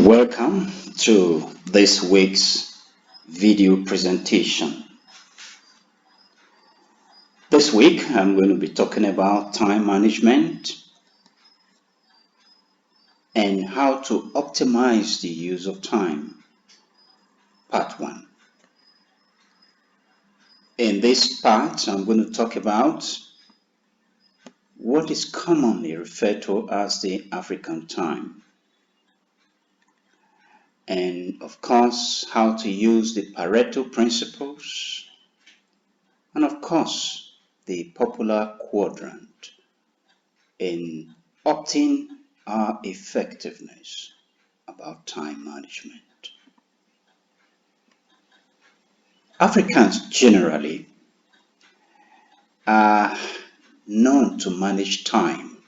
Welcome to this week's video presentation. This week I'm going to be talking about time management and how to optimize the use of time, part 1. In this part I'm going to talk about what is commonly referred to as the African time. And of course, how to use the Pareto Principles, and of course, the popular quadrant in opting our effectiveness about time management. Africans generally are known to manage time,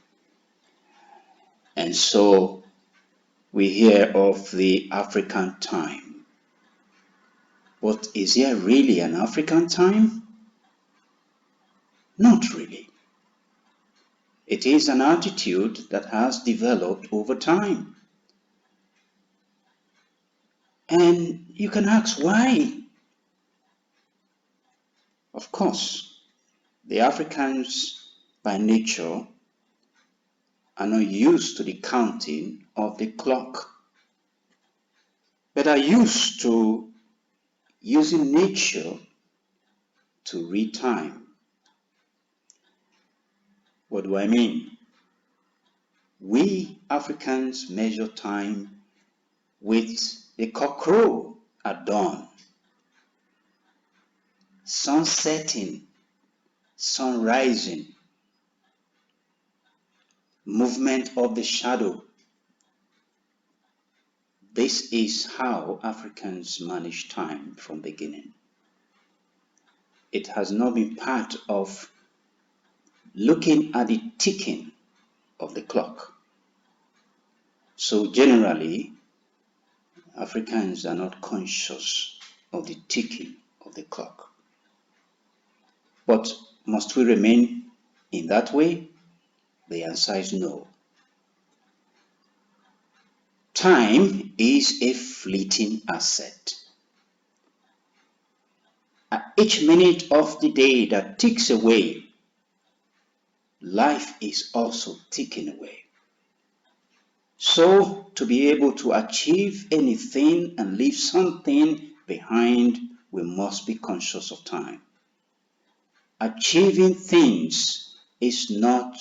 and so we hear of the African time. But is there really an African time? Not really. It is an attitude that has developed over time. And you can ask why. Of course, the Africans by nature are not used to the counting of the clock, but are used to using nature to read time. What do I mean? We Africans measure time with the cockcrow at dawn, sun setting, sun rising, movement of the shadow. This is how Africans manage time from beginning. It has not been part of looking at the ticking of the clock. So generally, Africans are not conscious of the ticking of the clock. But must we remain in that way? The answer is no. Time is a fleeting asset. At each minute of the day that ticks away, life is also ticking away. So, to be able to achieve anything and leave something behind, we must be conscious of time. Achieving things is not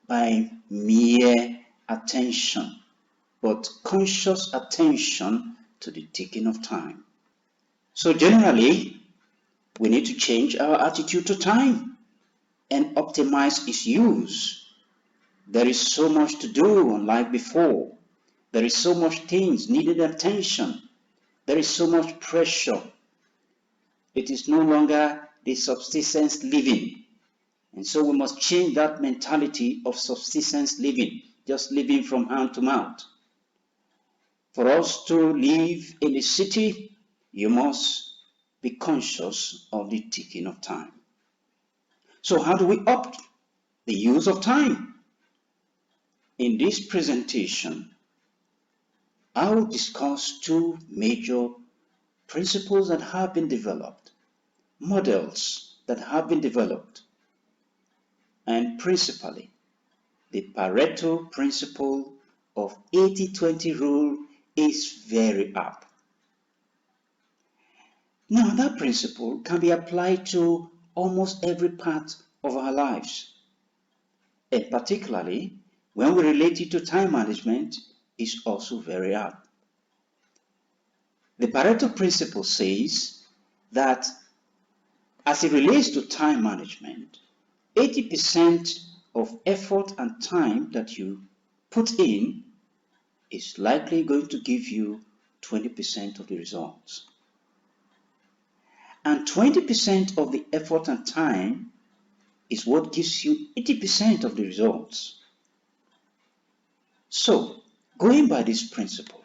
by mere attention, but conscious attention to the ticking of time. So generally, we need to change our attitude to time and optimize its use. There is so much to do unlike before. There is so much things needed attention. There is so much pressure. It is no longer the subsistence living. And so we must change that mentality of subsistence living, just living from hand to mouth. For us to live in a city, you must be conscious of the ticking of time. So how do we opt the use of time? In this presentation, I will discuss two major principles that have been developed, models that have been developed, and principally the Pareto Principle of 80-20 rule is very apt. Now that principle can be applied to almost every part of our lives, and particularly when we relate it to time management is also very apt. The Pareto Principle says that as it relates to time management, 80% of effort and time that you put in is likely going to give you 20% of the results. And 20% of the effort and time is what gives you 80% of the results. So, going by this principle,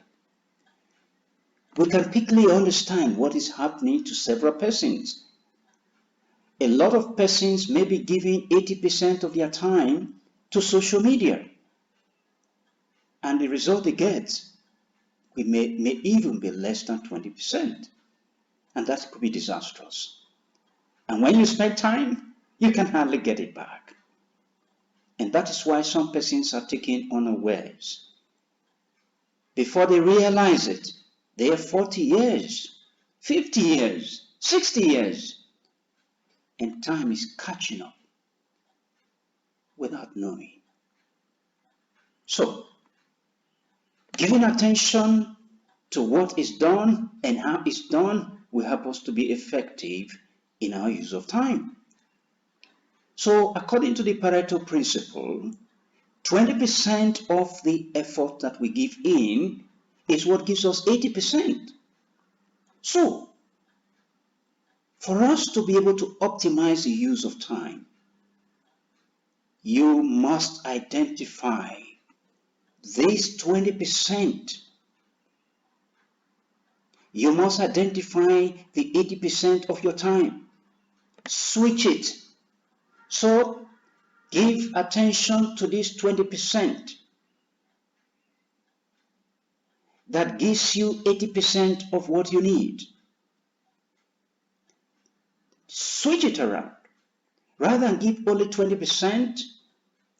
we can quickly understand what is happening to several persons. A lot of persons may be giving 80% of their time to social media, and the result they get we may even be less than 20%. And that could be disastrous. And when you spend time, you can hardly get it back. And that is why some persons are taken unawares. Before they realize it, they are 40 years, 50 years, 60 years, and time is catching up without knowing. So, giving attention to what is done and how it's done will help us to be effective in our use of time. So, according to the Pareto Principle, 20% of the effort that we give in is what gives us 80%. So, for us to be able to optimize the use of time, you must identify this 20%. You must identify the 80% of your time. Switch it. So, give attention to this 20% that gives you 80% of what you need. Switch it around. Rather than give only 20%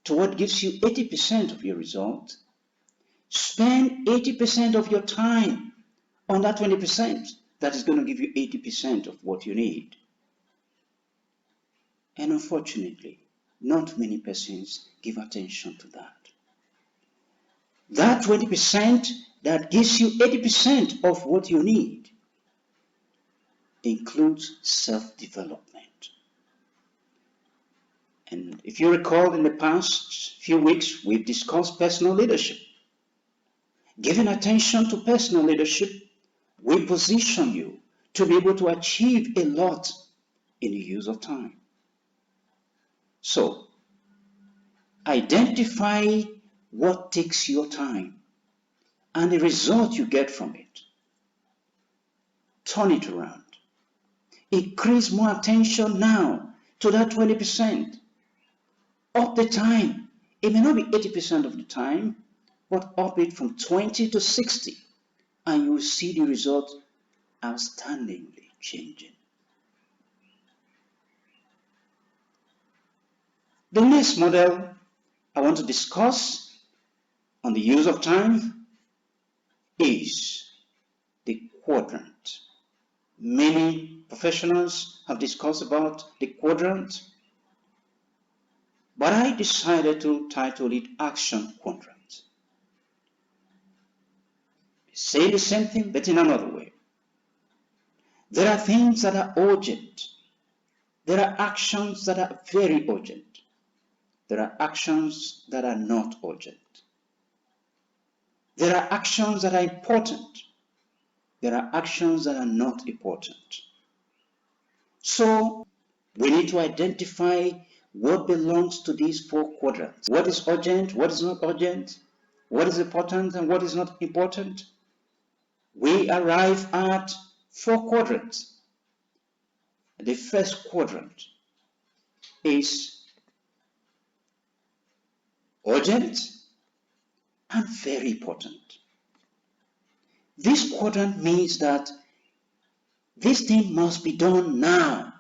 to what gives you 80% of your result, spend 80% of your time on that 20% that is going to give you 80% of what you need. And unfortunately, not many persons give attention to that. That 20% that gives you 80% of what you need includes self-development. And if you recall, in the past few weeks, we've discussed personal leadership. Giving attention to personal leadership will position you to be able to achieve a lot in the use of time. So, identify what takes your time and the result you get from it. Turn it around. Increase more attention now to that 20%. Up the time. It may not be 80% of the time, but up it from 20 to 60, and you will see the result outstandingly changing. The next model I want to discuss on the use of time is the quadrant. Many professionals have discussed about the quadrant, but I decided to title it Action Quadrant. Say the same thing, but in another way. There are things that are urgent. There are actions that are very urgent. There are actions that are not urgent. There are actions that are important. There are actions that are not important. So, we need to identify what belongs to these four quadrants. What is urgent, what is not urgent, what is important and what is not important. We arrive at four quadrants. The first quadrant is urgent and very important. This quadrant means that this thing must be done now.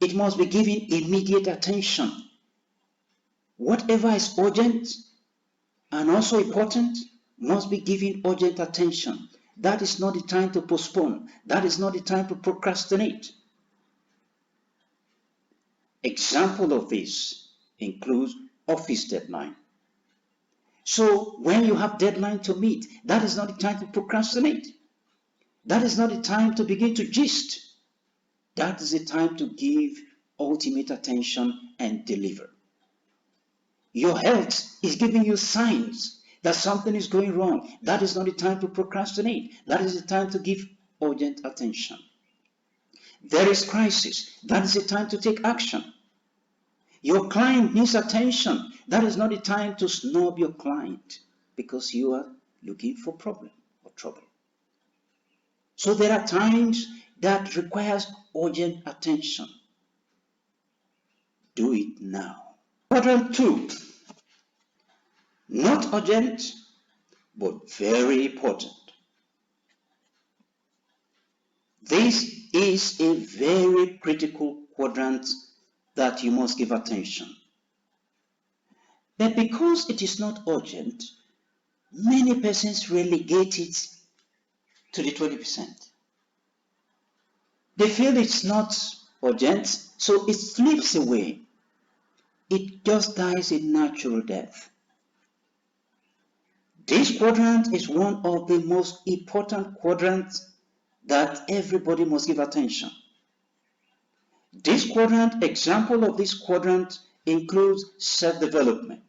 It must be given immediate attention. Whatever is urgent and also important must be given urgent attention. That is not the time to postpone. That is not the time to procrastinate. Example of this includes office deadline. So when you have deadline to meet, that is not the time to procrastinate. That is not the time to begin to gist. That is the time to give ultimate attention and deliver. Your health is giving you signs that something is going wrong. That is not the time to procrastinate. That is the time to give urgent attention. There is crisis. That is the time to take action. Your client needs attention. That is not the time to snub your client because you are looking for problem or trouble. So there are times that requires urgent attention. Do it now. Quadrant 2. Not urgent, but very important. This is a very critical quadrant that you must give attention. But because it is not urgent, many persons relegate it to the 20%. They feel it's not urgent, so it slips away. It just dies a natural death. This quadrant is one of the most important quadrants that everybody must give attention. This quadrant, example of this quadrant includes self-development,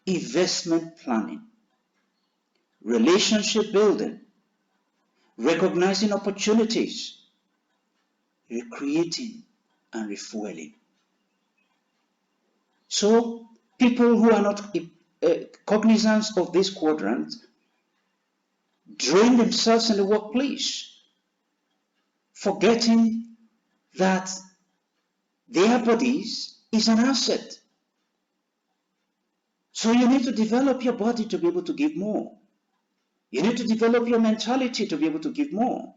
investment planning, relationship building, recognizing opportunities, recreating and refueling. So people who are not cognizant of this quadrant drain themselves in the workplace, forgetting that their bodies is an asset. So you need to develop your body to be able to give more. You need to develop your mentality to be able to give more.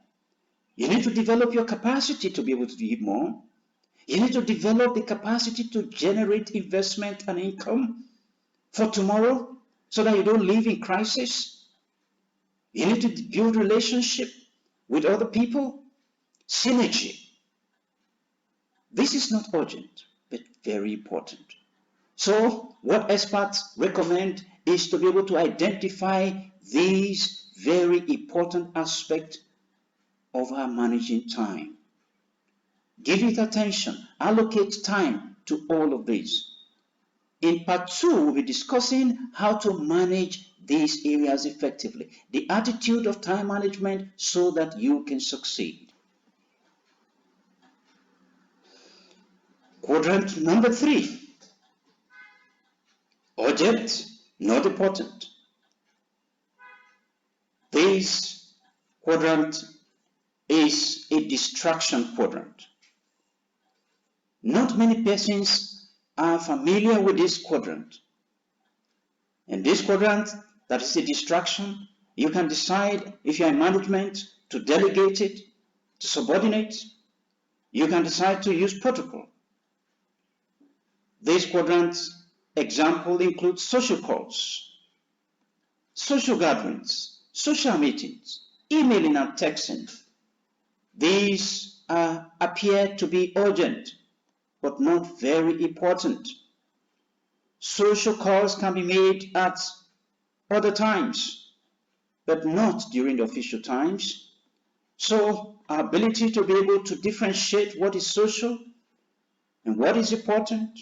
You need to develop your capacity to be able to give more. You need to develop the capacity to generate investment and income for tomorrow so that you don't live in crisis. You need to build relationship with other people. Synergy. This is not urgent, but very important. So what experts recommend is to be able to identify these very important aspects of our managing time. Give it attention. Allocate time to all of these. In part 2, we'll be discussing how to manage these areas effectively. The attitude of time management so that you can succeed. Quadrant number 3. Urgent, not important. This quadrant is a distraction quadrant. Not many persons are familiar with this quadrant. In this quadrant, that is a distraction. You can decide, if you're in management, to delegate it, to subordinate. You can decide to use protocol. This quadrant example includes social calls, social gatherings, social meetings, emailing and texting. These appear to be urgent, but not very important. Social calls can be made at other times, but not during the official times. So our ability to be able to differentiate what is social and what is important,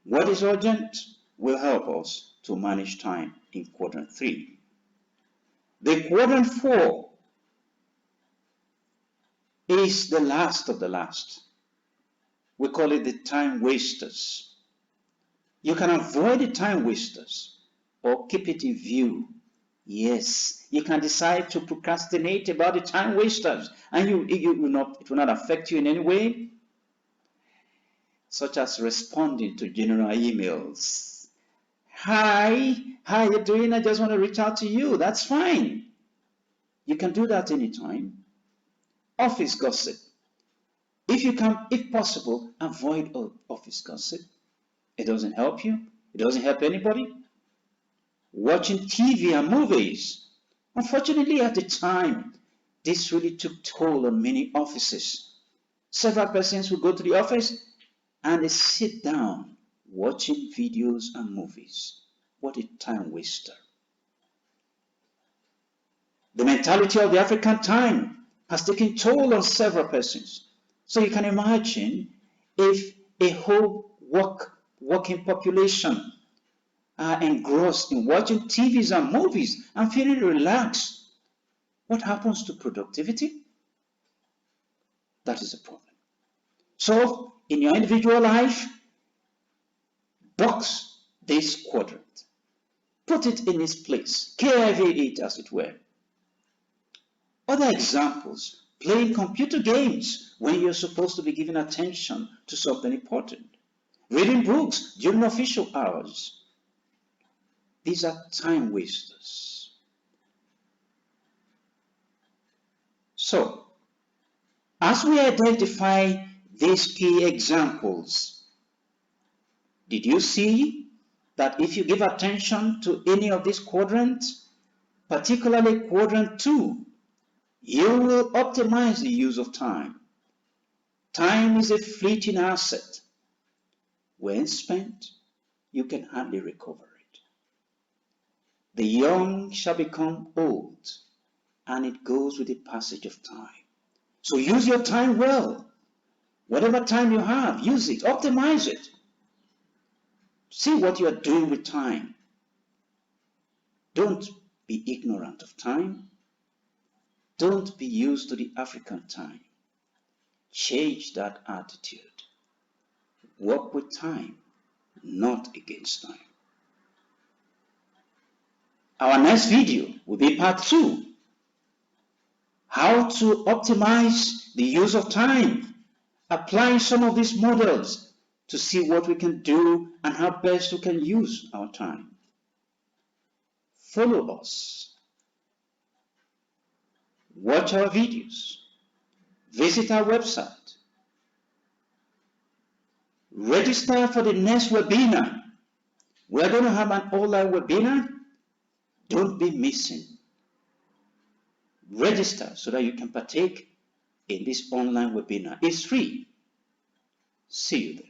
what is urgent, will help us to manage time in quadrant 3. The quadrant 4 is the last of the last. We call it the time wasters. You can avoid the time wasters or keep it in view. Yes, you can decide to procrastinate about the time wasters and it will not affect you in any way, such as responding to general emails. Hi, how are you doing? I just want to reach out to you. That's fine. You can do that anytime. Office gossip. If you can, if possible, avoid office gossip. It doesn't help you. It doesn't help anybody. Watching TV and movies. Unfortunately, at the time, this really took toll on many offices. Several persons will go to the office and they sit down watching videos and movies. What a time waster. The mentality of the African time has taken toll on several persons. So you can imagine if a whole working population are engrossed in watching TVs and movies and feeling relaxed, what happens to productivity? That is a problem. So in your individual life, box this quadrant. Put it in its place. KIV it, as it were. Other examples, playing computer games when you're supposed to be giving attention to something important. Reading books during official hours. These are time wasters. So, as we identify these key examples, did you see that if you give attention to any of these quadrants, particularly quadrant 2, you will optimize the use of time. Time is a fleeting asset. When spent, you can hardly recover it. The young shall become old, and it goes with the passage of time. So use your time well. Whatever time you have, use it, optimize it. See what you are doing with time. Don't be ignorant of time. Don't be used to the African time. Change that attitude. Work with time, not against time. Our next video will be part 2. How to optimize the use of time. Applying some of these models to see what we can do and how best we can use our time. Follow us. Watch our videos. Visit our website. Register for the next webinar. We're going to have an online webinar. Don't be missing. Register so that you can partake in this online webinar. It's free. See you there.